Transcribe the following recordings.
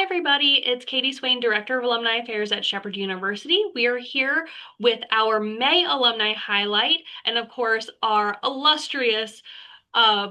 everybody. It's Katie Swain, Director of Alumni Affairs at Shepherd University. We are here with our May Alumni Highlight and, of course, our illustrious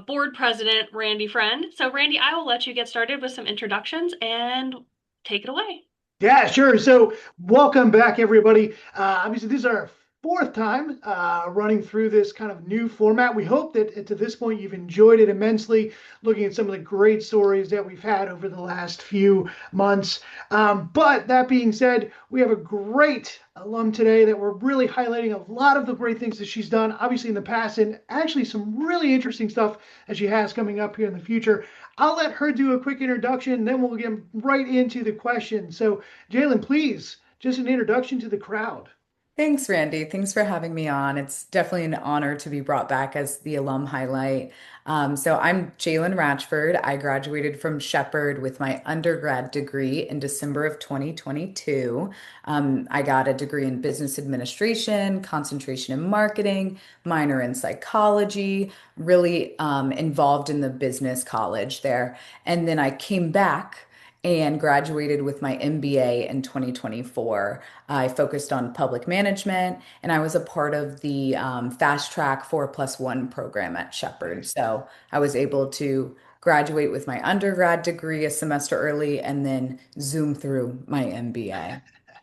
board president, Randy Friend. So, Randy, I will let you get started with some introductions and take it away. Yeah, sure. So, welcome back, everybody. Obviously, this is our fourth time running through this kind of new format. We hope that to this point you've enjoyed it immensely, looking at some of the great stories that we've had over the last few months. But that being said, we have a great alum today that we're really highlighting a lot of the great things that she's done, obviously, in the past, and actually some really interesting stuff that she has coming up here in the future. I'll let her do a quick introduction, then we'll get right into the question. So, Jaelyn, please, just an introduction to the crowd. Thanks, Randy. Thanks for having me on. It's definitely an honor to be brought back as the alum highlight. So I'm Jaelyn Wratchford. I graduated from Shepherd with my undergrad degree in December of 2022. I got a degree in business administration, concentration in marketing, minor in psychology, really involved in the business college there. And then I came back and graduated with my MBA in 2024. I focused on public management, and I was a part of the Fast Track 4+1 program at Shepherd. So I was able to graduate with my undergrad degree a semester early and then zoom through my MBA.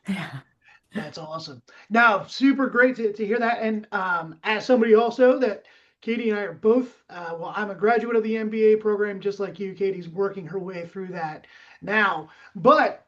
Yeah. That's awesome. Now, super great to hear that. And as somebody also that Katie and I are both, well, I'm a graduate of the MBA program, just like you. Katie's working her way through that now. But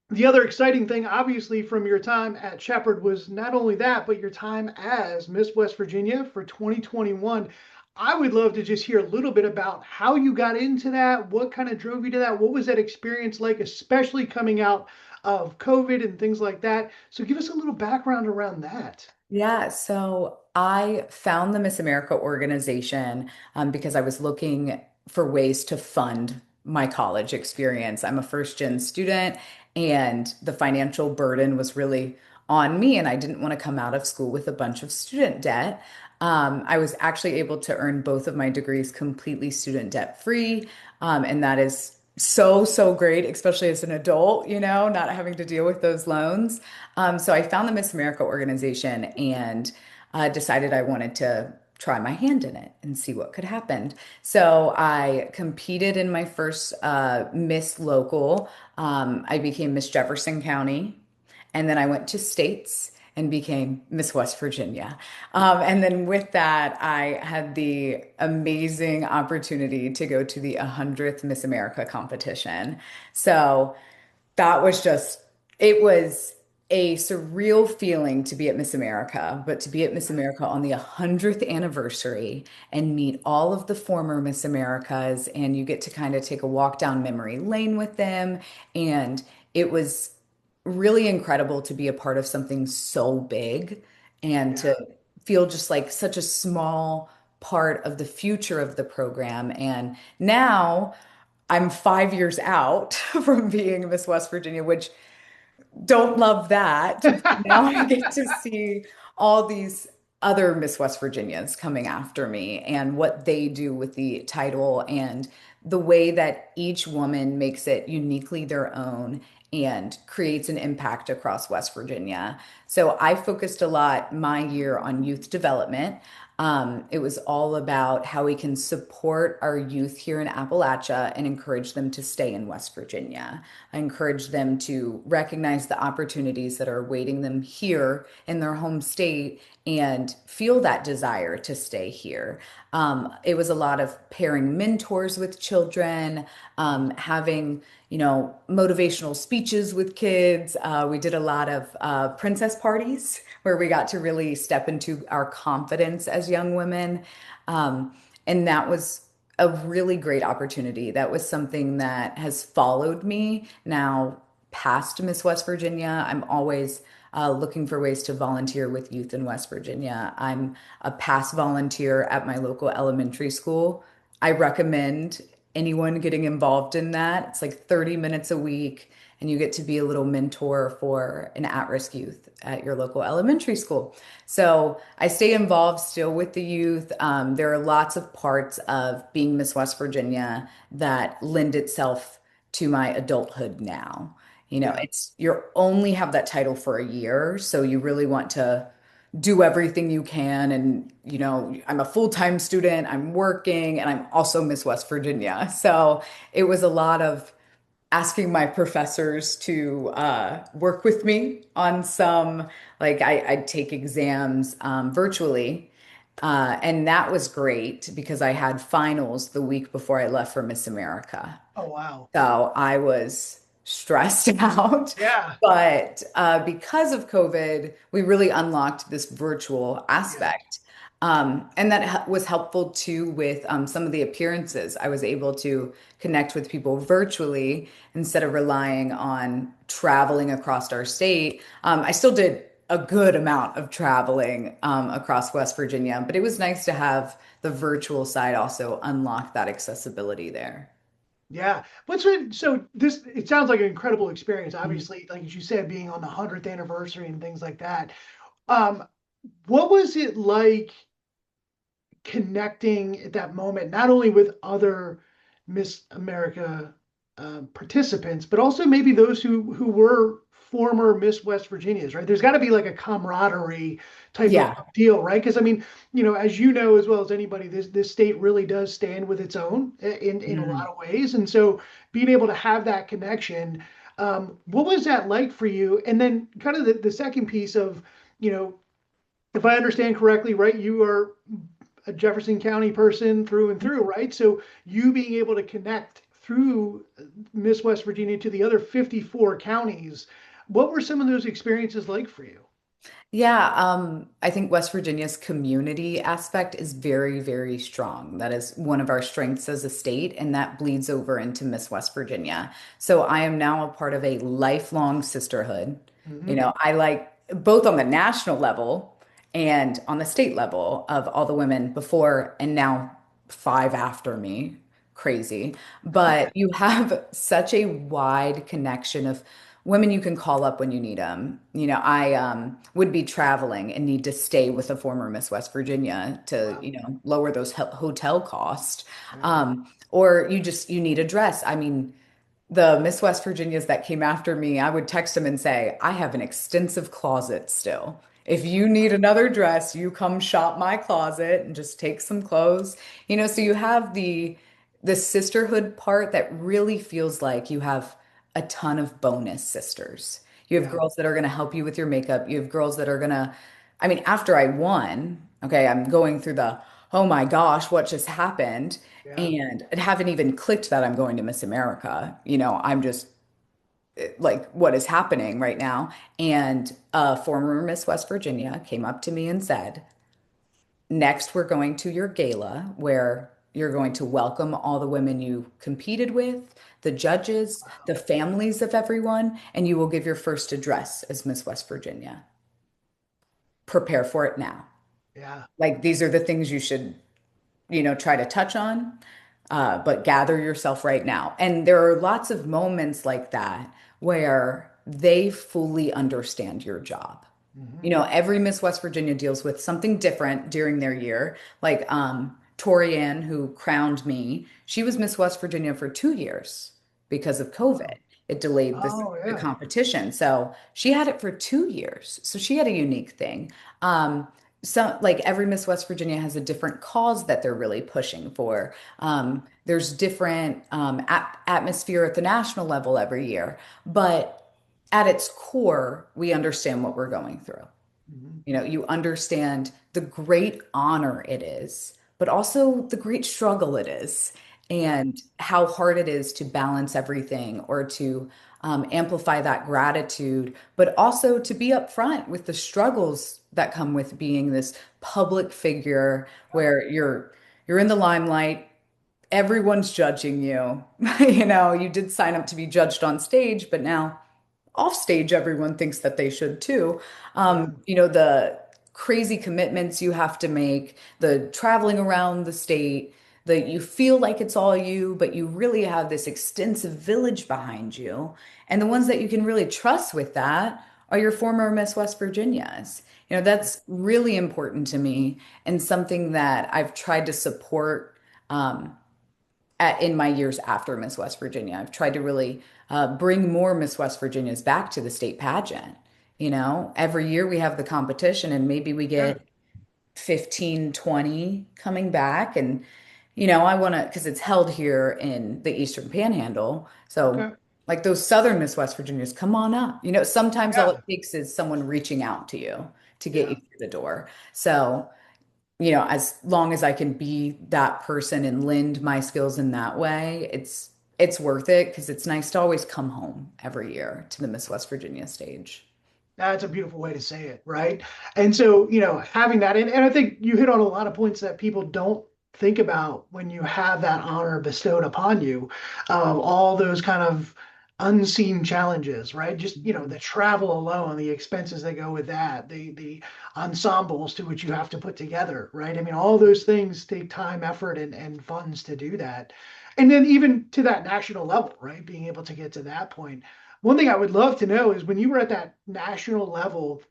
the other exciting thing, obviously, from your time at Shepherd was not only that, but your time as Miss West Virginia for 2021. I would love to just hear a little bit about how you got into that, what kind of drove you to that, what was that experience like, especially coming out of COVID and things like that. So give us a little background around that. Yeah, so I found the Miss America organization because I was looking for ways to fund my college experience. I'm a first gen student, and the financial burden was really on me, and I didn't want to come out of school with a bunch of student debt. I was actually able to earn both of my degrees completely student debt free, and that is so great, especially as an adult, not having to deal with those loans. So I found the Miss America organization and decided I wanted to try my hand in it and see what could happen. So I competed in my first Miss Local. I became Miss Jefferson County, and then I went to states and became Miss West Virginia. And then with that, I had the amazing opportunity to go to the 100th Miss America competition. So that was just, it was a surreal feeling to be at Miss America, but to be at Miss America on the 100th anniversary and meet all of the former Miss Americas, and you get to kind of take a walk down memory lane with them. And it was really incredible to be a part of something so big and Yeah. to feel just like such a small part of the future of the program. And now I'm 5 years out from being Miss West Virginia, which don't love that. Now I get to see all these other Miss West Virginias coming after me and what they do with the title and the way that each woman makes it uniquely their own and creates an impact across West Virginia. So I focused a lot my year on youth development. It was all about how we can support our youth here in Appalachia and encourage them to stay in West Virginia. I encourage them to recognize the opportunities that are awaiting them here in their home state and feel that desire to stay here. It was a lot of pairing mentors with children, having motivational speeches with kids. We did a lot of princess parties where we got to really step into our confidence as young women. And that was a really great opportunity. That was something that has followed me now past Miss West Virginia. I'm always looking for ways to volunteer with youth in West Virginia. I'm a past volunteer at my local elementary school. I recommend anyone getting involved in that. It's like 30 minutes a week, and you get to be a little mentor for an at-risk youth at your local elementary school. So I stay involved still with the youth. There are lots of parts of being Miss West Virginia that lend itself to my adulthood now. Yeah. It's you only have that title for a year, so you really want to do everything you can. And, I'm a full-time student, I'm working, and I'm also Miss West Virginia. So it was a lot of asking my professors to work with me on some, like I'd take exams virtually. And that was great because I had finals the week before I left for Miss America. Oh, wow. So I was stressed out. Yeah. But because of COVID, we really unlocked this virtual Yeah. aspect. And that was helpful too with some of the appearances. I was able to connect with people virtually instead of relying on traveling across our state. I still did a good amount of traveling across West Virginia, but it was nice to have the virtual side also unlock that accessibility there. Yeah. So this, it sounds like an incredible experience. Obviously, like as you said, being on the 100th anniversary and things like that. Um, what was it like connecting at that moment, not only with other Miss America participants, but also maybe those who were former Miss West Virginias, right? There's got to be like a camaraderie type of Yeah. deal, right? Because I mean, as you know as well as anybody, this state really does stand with its own in a lot Mm. of ways, and so being able to have that connection, what was that like for you? And then kind of the second piece of, you know, if I understand correctly, right, you are a Jefferson County person through and through, right? So you being able to connect through Miss West Virginia to the other 54 counties, what were some of those experiences like for you? Yeah, I think West Virginia's community aspect is very, very strong. That is one of our strengths as a state, and that bleeds over into Miss West Virginia. So I am now a part of a lifelong sisterhood. Hmm. I like both on the national level and on the state level of all the women before and now five after me. Crazy. But you have such a wide connection of women you can call up when you need them. I would be traveling and need to stay with a former Miss West Virginia to, Wow. lower those hotel costs. Yeah. Or you need a dress. I mean, the Miss West Virginias that came after me, I would text them and say, I have an extensive closet still. If you need another dress, you come shop my closet and just take some clothes. So you have the sisterhood part that really feels like you have a ton of bonus sisters. You have Yeah. girls that are going to help you with your makeup. You have girls that are going to, I mean, after I won, okay, I'm going through the, oh my gosh, what just happened? Yeah. And it haven't even clicked that I'm going to Miss America. I'm just like, what is happening right now? And a former Miss West Virginia came up to me and said, next, we're going to your gala where you're going to welcome all the women you competed with, the judges, the families of everyone, and you will give your first address as Miss West Virginia. Prepare for it now. Yeah. Like, these are the things you should try to touch on, but gather yourself right now. And there are lots of moments like that where they fully understand your job. Hmm. Every Miss West Virginia deals with something different during their year. Like Tori Ann, who crowned me, she was Miss West Virginia for 2 years because of COVID. It delayed Oh, the yeah. competition. So she had it for 2 years. So she had a unique thing. So like every Miss West Virginia has a different cause that they're really pushing for. There's different atmosphere at the national level every year, but at its core, we understand what we're going through. Hmm. You understand the great honor it is, but also the great struggle it is, Yeah. and how hard it is to balance everything or to amplify that gratitude, but also to be upfront with the struggles that come with being this public figure where you're in the limelight. Everyone's judging you. You did sign up to be judged on stage, but now off stage, everyone thinks that they should too. Yeah. The crazy commitments you have to make, the traveling around the state, that you feel like it's all you, but you really have this extensive village behind you. And the ones that you can really trust with that are your former Miss West Virginias. That's really important to me and something that I've tried to support. Um, in my years after Miss West Virginia. I've tried to really bring more Miss West Virginias back to the state pageant. Every year we have the competition and maybe we Yeah. get 15, 20 coming back. And, I want to, because it's held here in the Eastern Panhandle. So, Okay. like those Southern Miss West Virginias, come on up. Sometimes all it Yeah. takes is someone reaching out to you to get you Yeah. through the door. So, as long as I can be that person and lend my skills in that way, it's worth it because it's nice to always come home every year to the Miss West Virginia stage. That's a beautiful way to say it, right? And so, having that, and I think you hit on a lot of points that people don't think about when you have that honor bestowed upon you, all those kind of unseen challenges, right? Just, the travel alone, the expenses that go with that, the ensembles to which you have to put together, right? I mean, all those things take time, effort, and funds to do that. And then even to that national level, right? Being able to get to that point. One thing I would love to know is when you were at that national level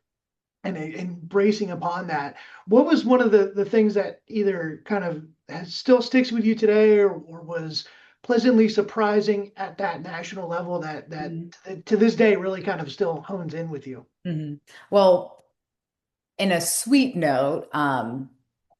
and embracing upon that, what was one of the things that either kind of still sticks with you today or was pleasantly surprising at that national level that Mhm. to this day really kind of still hones in with you? Mhm. Well, in a sweet note,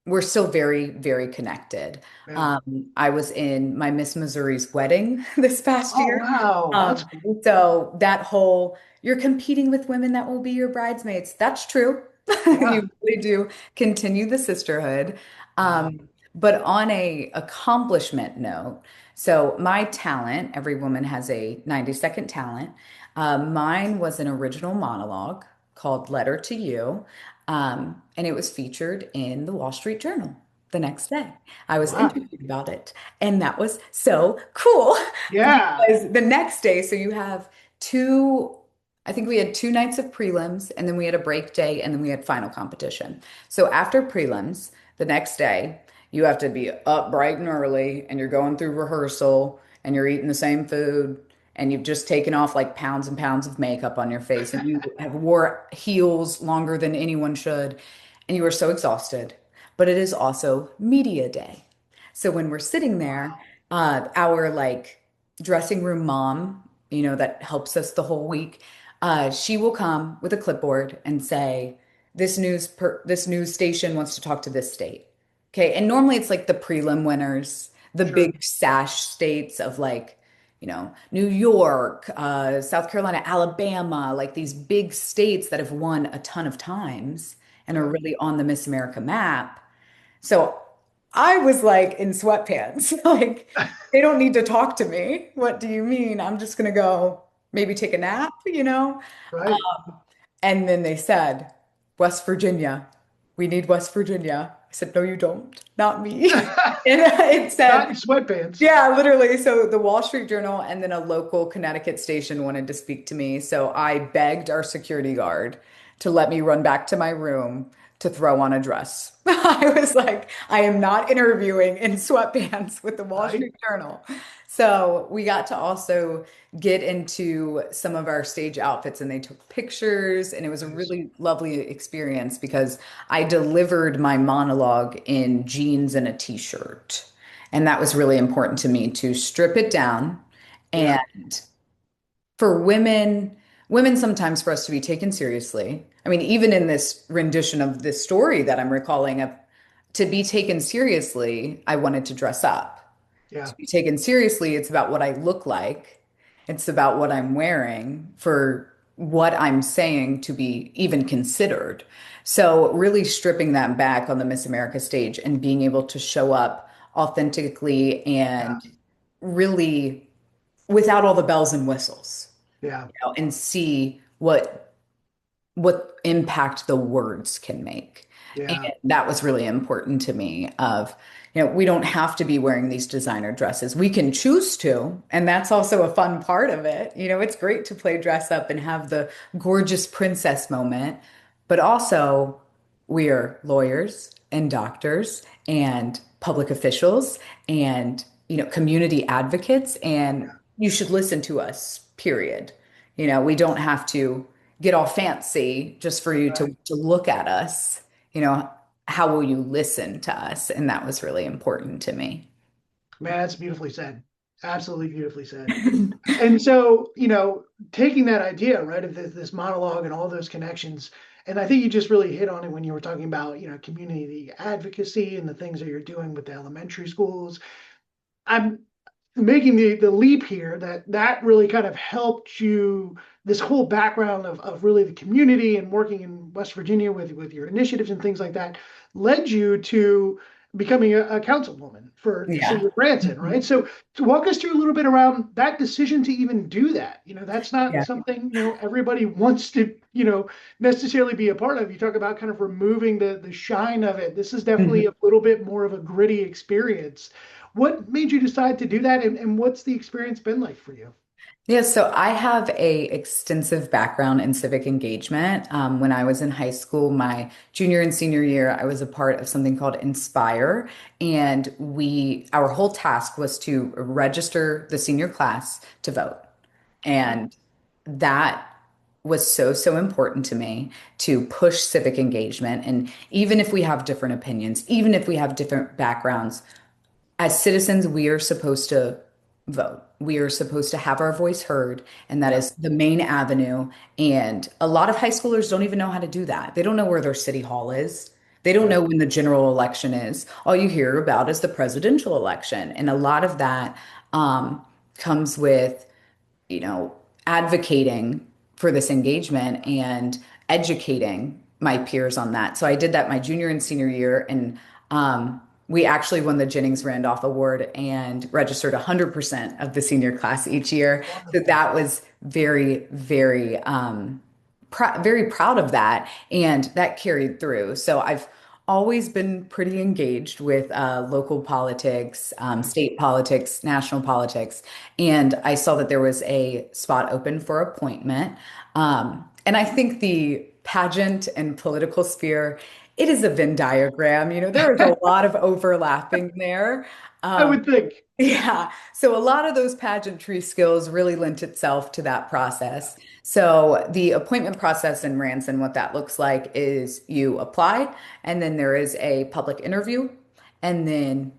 we're still very, very connected. Yeah. I was in my Miss Missouri's wedding this past Oh, year. wow. That's Um, cool. so that whole, you're competing with women that will be your bridesmaids. That's true. Yeah. You really do continue the sisterhood. Wow. But on a accomplishment note, so my talent, every woman has a 90-second talent. Mine was an original monologue called Letter to You. And it was featured in the Wall Street Journal the next day. I was Wow. interviewed about it, and that was so cool Yeah. because the next day, so you have two, I think we had 2 nights of prelims, and then we had a break day, and then we had final competition. So after prelims, the next day, you have to be up bright and early, and you're going through rehearsal, and you're eating the same food, and you've just taken off like pounds and pounds of makeup on your face, and you have wore heels longer than anyone should, and you are so exhausted. But it is also media day. So when we're sitting there, Wow. our like dressing room mom, that helps us the whole week, she will come with a clipboard and say, this news station wants to talk to this state. Okay. And normally it's like the prelim winners, the Sure. big sash states of like, New York, South Carolina, Alabama, like these big states that have won a ton of times and are Yeah. really on the Miss America map. So I was like in sweatpants, like, they don't need to talk to me. What do you mean? I'm just gonna go maybe take a nap? Right. And then they said, West Virginia, we need West Virginia. I said, no, you don't, not me. And it Not in said, sweatpants. yeah, literally. So the Wall Street Journal and then a local Connecticut station wanted to speak to me. So I begged our security guard to let me run back to my room to throw on a dress. I was like, I am not interviewing in sweatpants with the Wall Right. Street Journal. So we got to also get into some of our stage outfits and they took pictures and it was a Nice. really lovely experience because I delivered my monologue in jeans and a t-shirt. And that was really important to me to strip it down. Yeah. And for women sometimes for us to be taken seriously. I mean, even in this rendition of this story that I'm recalling of to be taken seriously, I wanted to dress up. To Yeah. be taken seriously, it's about what I look like. It's about what I'm wearing for what I'm saying to be even considered. So really stripping that back on the Miss America stage and being able to show up authentically Yeah. and really without all the bells and whistles, Yeah. and see what impact the words can make. And Yeah. that was really important to me of, we don't have to be wearing these designer dresses. We can choose to, and that's also a fun part of it. It's great to play dress up and have the gorgeous princess moment, but also we are lawyers and doctors and public officials and, community advocates, and Yeah. you should listen to us, period. We don't have to get all fancy just for you Right. to look at us. You know, how will you listen to us? And that was really important to me. Man, that's beautifully said. Absolutely beautifully said. And so, taking that idea, right, of this monologue and all those connections, and I think you just really hit on it when you were talking about, community advocacy and the things that you're doing with the elementary schools. I'm making the leap here that really kind of helped you, this whole background of really the community and working in West Virginia with your initiatives and things like that led you to becoming a councilwoman for the city Yeah. of Ranson, right? So to walk us through a little bit around that decision to even do that. That's not Yeah. something, everybody wants to, necessarily be a part of. You talk about kind of removing the shine of it. This is definitely a little bit more of a gritty experience. What made you decide to do that, and what's the experience been like for you? Yeah, so I have a extensive background in civic engagement. When I was in high school, my junior and senior year, I was a part of something called Inspire, and our whole task was to register the senior class to vote. Okay. And that was so, so important to me to push civic engagement. And even if we have different opinions, even if we have different backgrounds, as citizens, we are supposed to vote. We are supposed to have our voice heard, and that Yeah. is the main avenue. And a lot of high schoolers don't even know how to do that. They don't know where their city hall is. They don't Right. know when the general election is. All you hear about is the presidential election. And a lot of that comes with, you know, advocating for this engagement and educating my peers on that. So I did that my junior and senior year, and we actually won the Jennings Randolph Award and registered 100% of the senior class each year. So Wonderful. that was very, very, very proud of that, and that carried through. So I've always been pretty engaged with local politics, Yeah. state politics, national politics, and I saw that there was a spot open for appointment. And I think the pageant and political sphere, it is a Venn diagram. There is a lot of overlapping there. I Um, would think. yeah. So a lot of those pageantry skills really lent itself to that process. So the appointment process in Ranson, what that looks like is you apply, and then there is a public interview, and then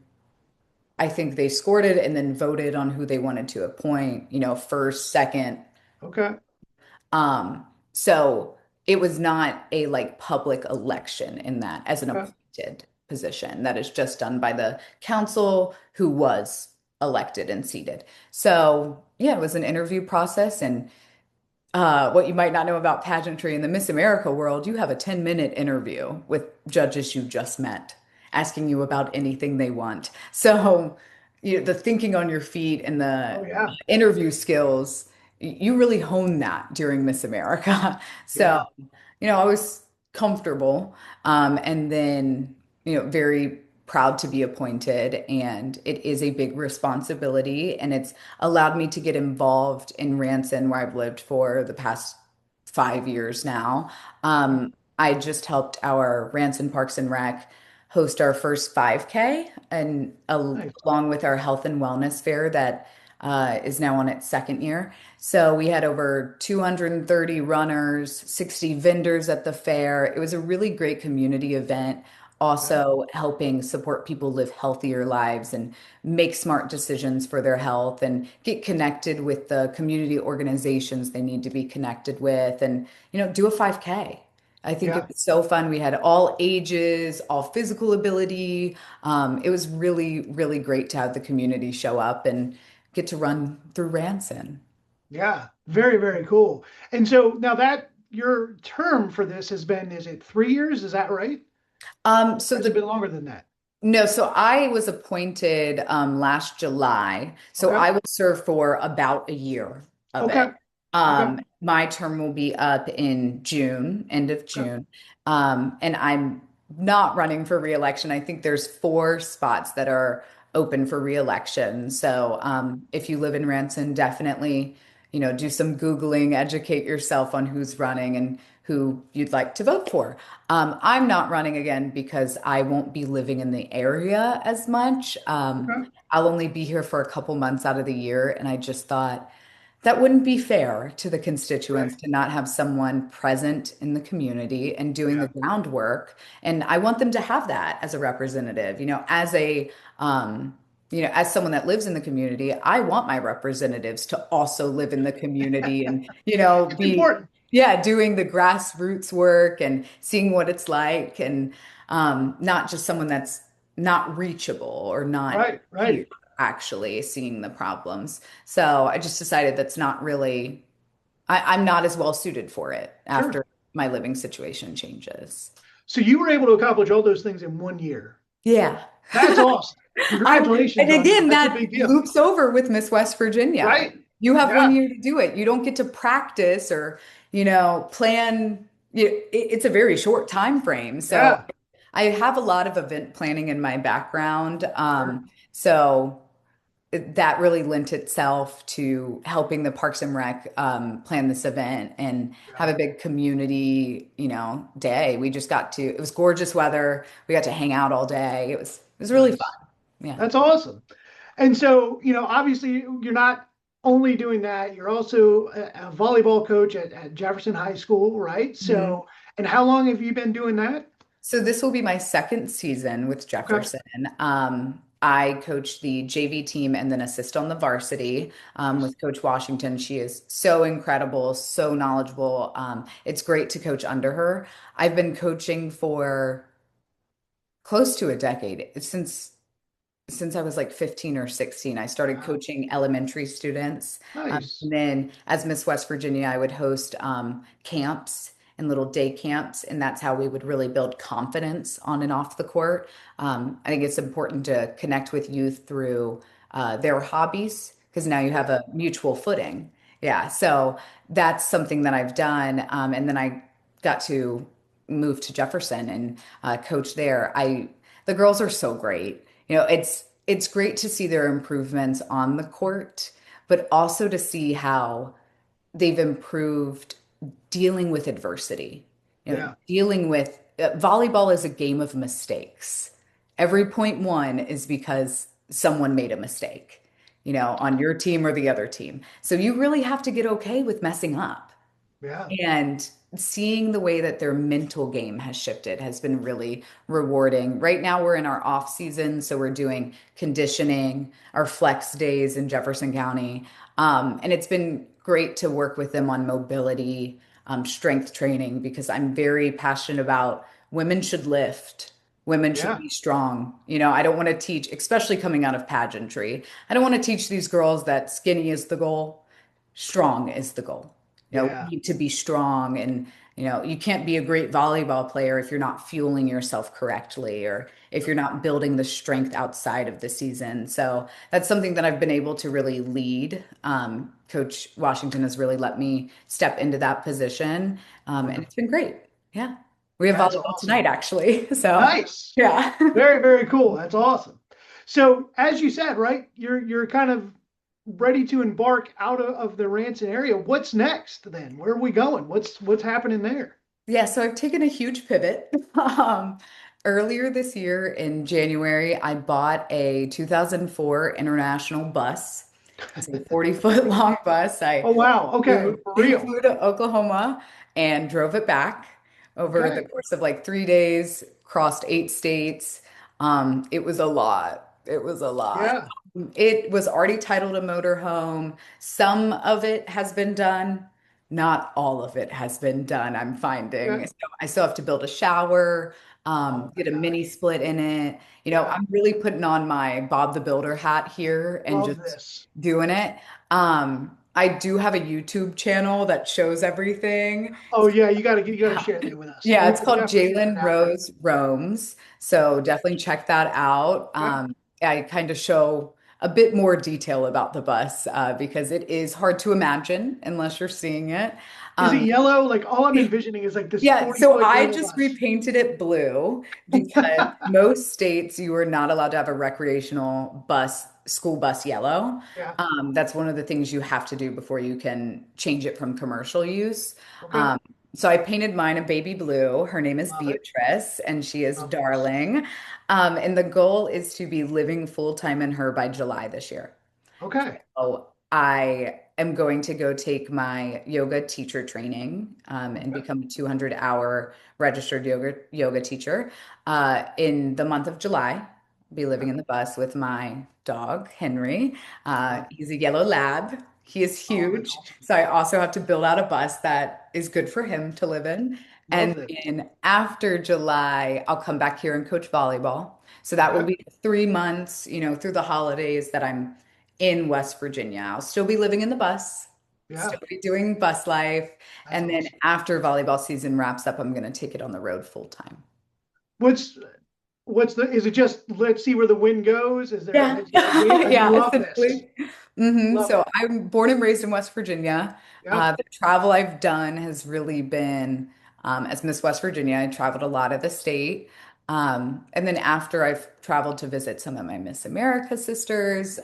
I think they scored it and then voted on who they wanted to appoint, first, second. Okay. So it was not a like public election in that as an Okay. appointed position. That is just done by the council who was elected and seated. So yeah, it was an interview process. And what you might not know about pageantry in the Miss America world, you have a 10-minute interview with judges you just met, asking you about anything they want. So the thinking on your feet and Oh the yeah. interview skills, you really hone that during Miss America. So, Yeah. I was comfortable, and then, very proud to be appointed. And it is a big responsibility. And it's allowed me to get involved in Ranson, where I've lived for the past 5 years now. I just helped our Ranson Parks and Rec host our first 5K, and Nice. along with our health and wellness fair that is now on its second year. So we had over 230 runners, 60 vendors at the fair. It was a really great community event, Okay. also helping support people live healthier lives and make smart decisions for their health and get connected with the community organizations they need to be connected with, and do a 5K. I think it Yeah. was so fun. We had all ages, all physical ability. It was really, really great to have the community show up and get to run through Ranson. Yeah. Very, very cool. And so now that your term for this has been, is it 3 years? Is that right? So Or has it the been longer than that? No, so I was appointed last July. So Okay. I will serve for about a year of Okay. it. Okay. My term will be up in June, end of Okay. June. And I'm not running for reelection. I think there's 4 spots that are open for reelection. So if you live in Ranson, definitely, do some Googling, educate yourself on who's running and who you'd like to vote for. I'm not running again because I won't be living in the area as much. Okay. I'll only be here for a couple months out of the year, and I just thought that wouldn't be fair to the constituents Right. to not have someone present in the community and doing the Yeah. groundwork. And I want them to have that as a representative, as a as someone that lives in the community, I want my representatives to also live in the community and, It's be, important. yeah, doing the grassroots work and seeing what it's like, and not just someone that's not reachable or not Right, here, right. actually seeing the problems. So I just decided that's not really, I'm not as well suited for it Sure. after my living situation changes. So you were able to accomplish all those things in 1 year. Yeah. That's awesome. And Congratulations on that. again, That's a that big deal. loops over with Miss West Virginia. Right. You have one Yeah. year to do it. You don't get to practice or, plan. It's a very short time frame. So Yeah. I have a lot of event planning in my background. Sure. So that really lent itself to helping the Parks and Rec plan this event and have Yeah. a big community, day. We just got to, it was gorgeous weather. We got to hang out all day. It was really fun. Nice. Yeah. That's awesome. And so, obviously you're not only doing that, you're also a volleyball coach at Jefferson High School, right? Mhm. So, and how long have you been doing that? So this will be my second season with Okay. Jefferson. I coach the JV team and then assist on the varsity Nice. with Coach Washington. She is so incredible, so knowledgeable. It's great to coach under her. I've been coaching for close to a decade, since I was like 15 or 16. I started Wow. coaching elementary students. And Nice. then as Miss West Virginia, I would host camps and little day camps. And that's how we would really build confidence on and off the court. I think it's important to connect with youth through their hobbies because now you have Yeah. a mutual footing. Yeah. So that's something that I've done. And then I got to move to Jefferson and coach there. The girls are so great. It's great to see their improvements on the court, but also to see how they've improved dealing with adversity. Yeah. Dealing with volleyball is a game of mistakes. Every point one is because someone made a mistake, on your team or the other team. So you really have to get okay with messing up. Yeah. And seeing the way that their mental game has shifted has been really rewarding. Right now, we're in our off season, so we're doing conditioning, our flex days in Jefferson County. And it's been great to work with them on mobility, strength training, because I'm very passionate about women should lift. Women should Yeah. be strong. I don't want to teach, especially coming out of pageantry, I don't want to teach these girls that skinny is the goal, strong is the goal. We Yeah. need to be strong, and you can't be a great volleyball player if you're not fueling yourself correctly or if you're not building the strength outside of the season. So that's something that I've been able to really lead. Coach Washington has really let me step into that position, and it's Wonderful. been great. Yeah, we have That's volleyball awesome. tonight, actually. So Nice. yeah. Very, very cool. That's awesome. So, as you said, right, you're kind of ready to embark out of the Ranson area. What's next then? Where are we going? What's happening there? Yeah, so I've taken a huge pivot. Earlier this year in January, I bought a 2004 International bus. It's a 40-foot long bus. Oh wow. Okay, for real. Flew to Oklahoma and drove it back over the Okay. course of like 3 days, crossed 8 states. It was a lot. It was a lot. Yeah. It was already titled a motorhome. Some of it has been done. Not all of it has been done, I'm finding. Okay. So I still have to build a shower, Oh my get a mini gosh. split in it. Yeah. I'm really putting on my Bob the Builder hat here and Love just this. doing it. I do have a YouTube channel that shows everything. Oh yeah, you gotta share that with us. Yeah, We it's will called definitely check it Jaelyn out. Rose Roams. So definitely check that out. Okay. I kind of show a bit more detail about the bus because it is hard to imagine unless you're seeing it. Is it Um, yellow? Like all I'm envisioning is like this yeah, 40 so foot I yellow just bus. repainted it blue because most states you are not allowed to have a recreational bus, school bus yellow. Yeah. That's one of the things you have to do before you can change it from commercial use. Okay. Um, so I painted mine a baby blue. Her name is Love it. Beatrice, and she is Love this. darling. And the goal is to be living full time in her by July this year. Okay. So I am going to go take my yoga teacher training and Okay. become a 200-hour registered yoga teacher in the month of July. be living in the bus with my dog, Henry. Yeah. He's a yellow lab. He is Oh, that's huge. awesome. So I also have to build out a bus that is good for him to live in. Love And this. then after July, I'll come back here and coach volleyball. So that will Okay. be 3 months, through the holidays that I'm in West Virginia. I'll still be living in the bus, Yeah. still be doing bus life. That's And then awesome. after volleyball season wraps up, I'm going to take it on the road full time. What's is it just let's see where the wind goes? Is there Yeah. has you gauge? I Yeah, love this. essentially. Love So it. I'm born and raised in West Virginia. Yeah. The travel I've done has really been as Miss West Virginia. I traveled a lot of the state. And then after I've traveled to visit some of my Miss America sisters,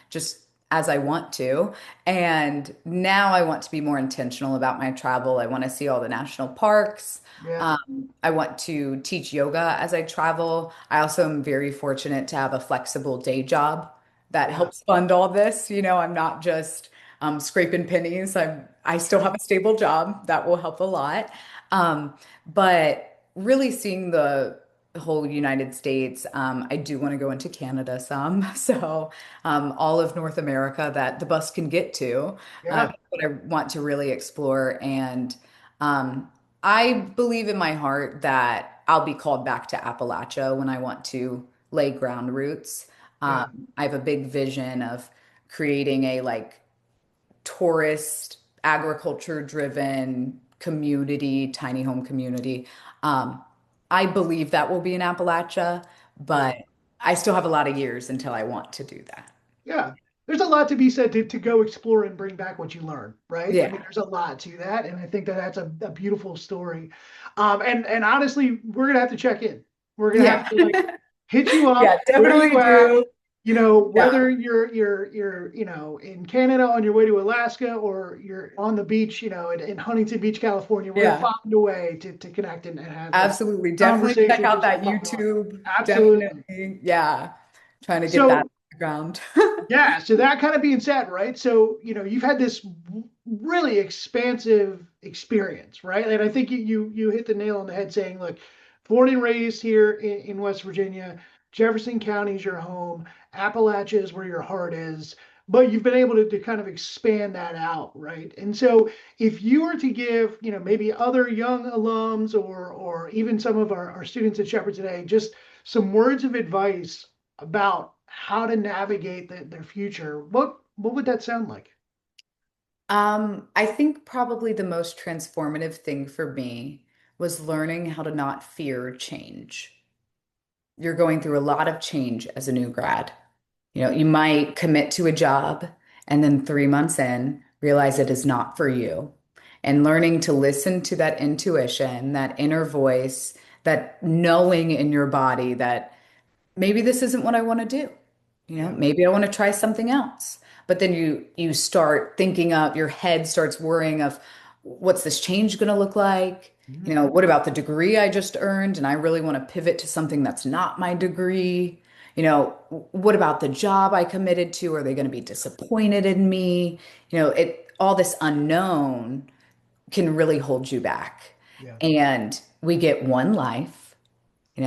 just as I want to. And now I want to be more intentional about my travel. I want to see all the national parks. Yeah. I want to teach yoga as I travel. I also am very fortunate to have a flexible day job that Yeah. helps fund all this. I'm not just scraping pennies. I still Yeah. have a stable job that will help a lot. But really seeing the whole United States, I do want to go into Canada some. So all of North America that the bus can get to. Yeah. That's what I want to really explore. And um, I believe in my heart that I'll be called back to Appalachia when I want to lay ground roots. Yeah. I have a big vision of creating a like tourist, agriculture driven community, tiny home community. Um, I believe that will be in Appalachia, Yeah. but I still have a lot of years until I want to do that. Yeah. There's a lot to be said to go explore and bring back what you learn, right? I mean, Yeah. there's a lot to that, and I think that that's a beautiful story. And honestly, we're gonna have to check in. We're gonna have Yeah. to like hit you Yeah, up. Where definitely you at? do. Yeah. Whether you're in Canada on your way to Alaska or you're on the beach, in Huntington Beach, California, we're gonna Yeah. find a way to connect and have this Absolutely. Definitely check conversation out just that like bubbling on. YouTube. Absolutely. Definitely. Yeah. Trying to get that So off the ground. yeah, so that kind of being said, right? So, you've had this really expansive experience, right? And I think you hit the nail on the head saying, look, born and raised here in West Virginia, Jefferson County is your home, Appalachia is where your heart is, but you've been able to kind of expand that out, right? And so if you were to give, maybe other young alums or even some of our students at Shepherd today, just some words of advice about how to navigate their future, what would that sound like? I think probably the most transformative thing for me was learning how to not fear change. You're going through a lot of change as a new grad. You might commit to a job and then 3 months in, realize it is not for you. And learning to listen to that intuition, that inner voice, that knowing in your body that maybe this isn't what I want to do. Yeah. Maybe I want to try something else. But then you start thinking of your head starts worrying of what's this change going to look like? Mhm. What about the degree I just earned? And I really want to pivot to something that's not my degree. What about the job I committed to? Are they going to be disappointed in me? It all this unknown can really hold you back. Yeah. And we get one life. I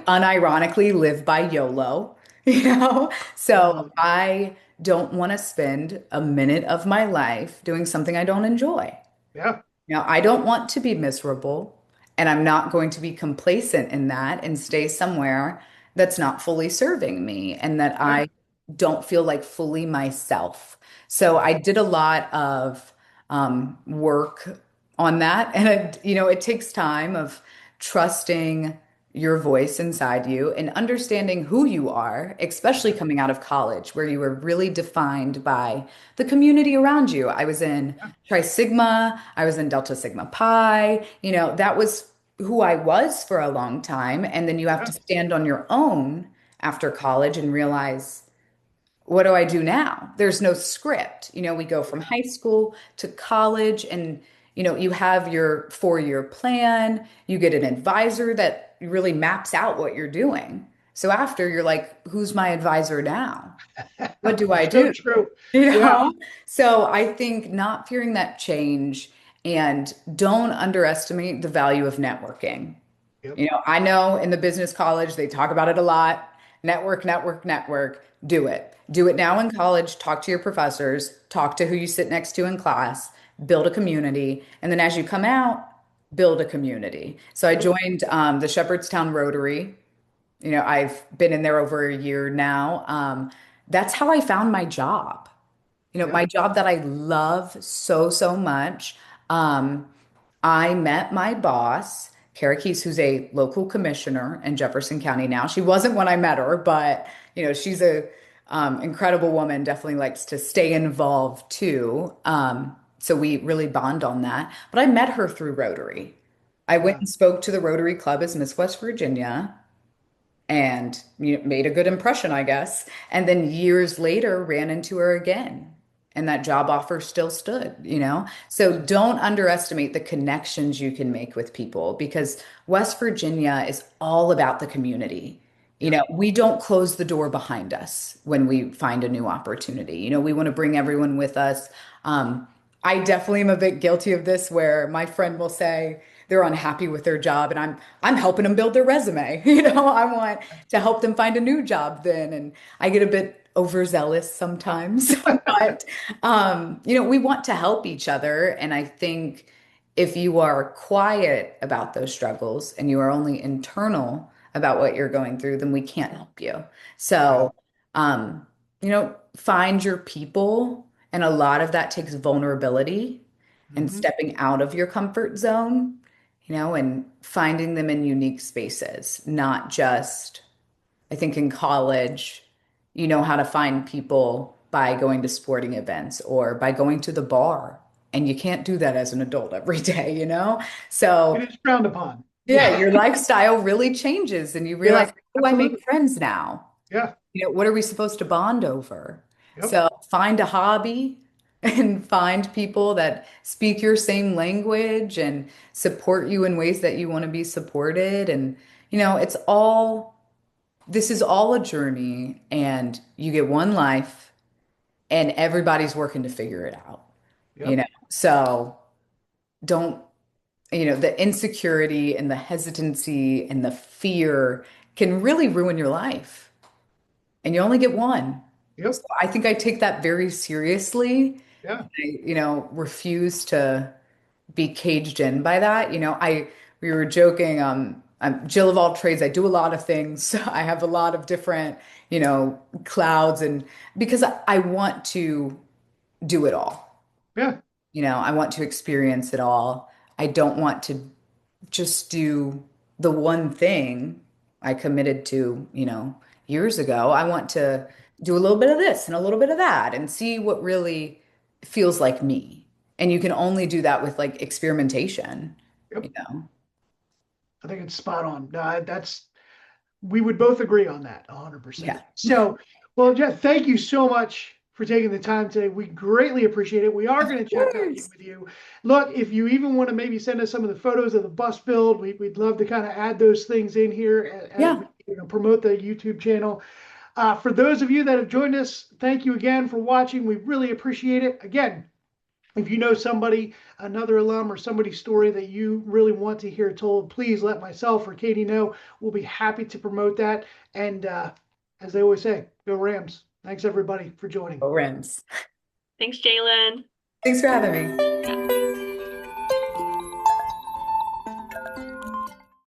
unironically live by YOLO, I so love it. I don't want to spend a minute of my life doing something I don't enjoy. Yeah. I don't want to be miserable, and I'm not going to be complacent in that and stay somewhere that's not fully serving me and that Yeah. I don't feel like fully myself. So I did a lot of work on that, and it takes time of trusting your voice inside you and understanding who you are, especially coming out of college, where you were really defined by the community around you. I was in Yeah. Tri Sigma, I was in Delta Sigma Pi, that was who I was for a long time. And then you have Yeah. to stand on your own after college and realize, what do I do now? There's no script. We go from high school to college and you have your 4-year plan, you get an advisor that really maps out what you're doing. So after you're like, who's my advisor now? What do I So do? true. You Yeah. know? So I think not fearing that change and don't underestimate the value of networking. Yep. I know in the business college, they talk about it a lot. network, network, network. Do it. Do it now in college. Talk to your professors, talk to who you sit next to in class, build a community. And then as you come out, build a community. So I Yep. joined the Shepherdstown Rotary. I've been in there over a year now. That's how I found my job. Yep. My job that I love so, so much. Um, I met my boss, Kara Keys, who's a local commissioner in Jefferson County now. She wasn't when I met her, but she's a incredible woman, definitely likes to stay involved too. So we really bond on that. But I met her through Rotary. I went Yeah. and spoke to the Rotary Club as Miss West Virginia and made a good impression, I guess. And then years later, ran into her again. And that job offer still stood. So don't underestimate the connections you can make with people because West Virginia is all about the community. Yep. We don't close the door behind us when we find a new opportunity. We want to bring everyone with us. Um, I definitely am a bit guilty of this where my friend will say they're unhappy with their job and I'm helping them build their resume. I want to help them find a new job then. And I get a bit overzealous sometimes, but we want to help each other. And I think if you are quiet about those struggles and you are only internal about what you're going through, then we can't help you. Yeah. So, find your people. And a lot of that takes vulnerability and Hmm. stepping out of your comfort zone, and finding them in unique spaces, not just, I think in college, you know how to find people by going to sporting events or by going to the bar. And you can't do that as an adult every day? It So, is frowned upon. yeah, Yeah. your lifestyle really changes and you realize, Yeah. how do I make Absolutely. friends now? Yeah. What are we supposed to bond over? Yep. So find a hobby and find people that speak your same language and support you in ways that you want to be supported. And, this is all a journey and you get one life and everybody's working to figure it out, you Yep. know? So don't, the insecurity and the hesitancy and the fear can really ruin your life and you only get one. So Yep. I think I take that very seriously. Yeah. Refuse to be caged in by that. We were joking, I'm Jill of all trades. I do a lot of things. I have a lot of different, clouds and because I want to do it all. Yeah. I want to experience it all. I don't want to just do the one thing I committed to, years ago. I want to do a little bit of this and a little bit of that and see what really feels like me. And you can only do that with like experimentation, Yep. you know? I think it's spot on. No, we would both agree on that 100%. Yeah. So, well, Jeff, thank you so much for taking the time today. We greatly appreciate it. We are Of going to chat back in course. with you. Look, if you even want to maybe send us some of the photos of the bus build, we'd love to kind of add those things in here as Yeah. we promote the YouTube channel. For those of you that have joined us, thank you again for watching. We really appreciate it. Again, if you know somebody, another alum or somebody's story that you really want to hear told, please let myself or Katie know. We'll be happy to promote that. And as they always say, go Rams. Thanks everybody for joining. Go Rims. Thanks, Jaelyn. Thanks for having me. Yeah.